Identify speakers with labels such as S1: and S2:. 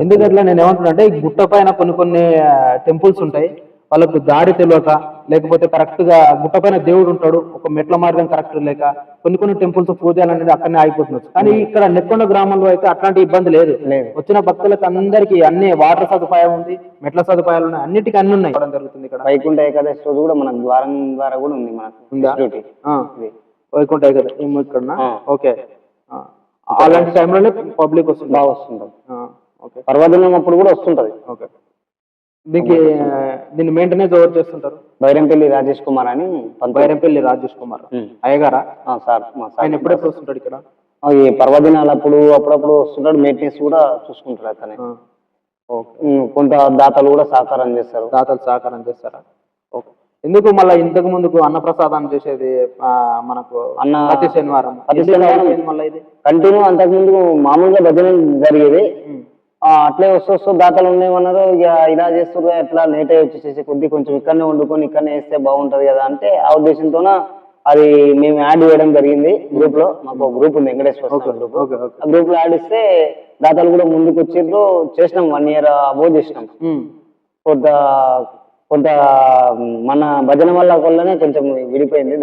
S1: ఎందుకంటే నేను ఏమంటున్నా అంటే ఈ గుట్ట పైన కొన్ని కొన్ని టెంపుల్స్ ఉంటాయి, వాళ్ళకు దారి తెలియక, లేకపోతే కరెక్ట్ గా గుట్ట పైన దేవుడు ఉంటాడు, ఒక మెట్ల మార్గం కరెక్ట్ లేక కొన్ని కొన్ని టెంపుల్స్ పూజలు అనేది అక్కడనే అయిపోతుంది. కానీ ఇక్కడ నెక్కొండ గ్రామంలో అయితే అట్లాంటి ఇబ్బంది లేదు. వచ్చిన భక్తులకు అందరికి అన్ని వాటర్ సదుపాయం ఉంది, మెట్ల సదుపాయాలు ఉన్నాయి, అన్నిటికీ అన్ని ఉన్నాయి జరుగుతుంది ఇక్కడ.
S2: వైకుంఠ ఏకాదశి రోజు కూడా మనకు ద్వారం ద్వారా కూడా ఉంది మనకు
S1: ఉందా?
S2: ఇది
S1: వైకుంఠ ఏకాదశి ఇక్కడ ఓకే. అలాంటి టైంలోనే పబ్లిక్ వస్తుంది,
S2: బాగా వస్తుంటది.
S1: ఓకే.
S2: పర్వదినం అప్పుడు కూడా వస్తుంటది.
S1: ఓకే. దీన్ని మెయింటెనెన్స్ ఎవరు చేస్తుంటారు?
S2: బైరంపల్లి రాజేష్ కుమార్ అని.
S1: బైరంపల్లి రాజేష్ కుమార్ అయ్యగారా?
S2: సార్
S1: ఆయన ఎప్పుడెప్పుడు వస్తుంటాడు ఇక్కడ?
S2: ఈ పర్వదినాలు అప్పుడప్పుడు వస్తుంటాడు, మెయింటెనెన్స్ కూడా చూసుకుంటాడు అతనే. కొంత దాతలు కూడా సహకారం చేస్తారు.
S1: దాతలు సహకారం చేస్తారా? ఓకే. ఎందుకు మళ్ళీ ఇంతకు ముందుకు అన్నప్రసాదం చేసేది మనకు ప్రతి శనివారం మళ్ళీ ఇది
S2: కంటిన్యూ? అంతకు ముందు మామూలుగా భజన జరిగేది, అట్లే వస్తూ దాతలు ఉండేమన్నారు, ఇక ఇలా చేస్తారు ఎట్లా లేట్ అయ్యి వచ్చేసేసి కొద్ది కొంచెం ఇక్కడనే వండుకొని ఇక్కడనే వేస్తే బాగుంటది కదా అంటే ఆ ఉద్దేశంతోన అది మేము యాడ్ చేయడం జరిగింది గ్రూప్ లో. మాకు గ్రూప్ ఉంది, వెంకటేశ్వర గ్రూప్. ఆ గ్రూప్ లో యాడ్ ఇస్తే దాతలు కూడా ముందుకు వచ్చిండ్రు. చేసినాం 1 year అబోవ్ చేసినాం. కొంత మన భజన వల్లనే కొంచెం విడిపోయింది.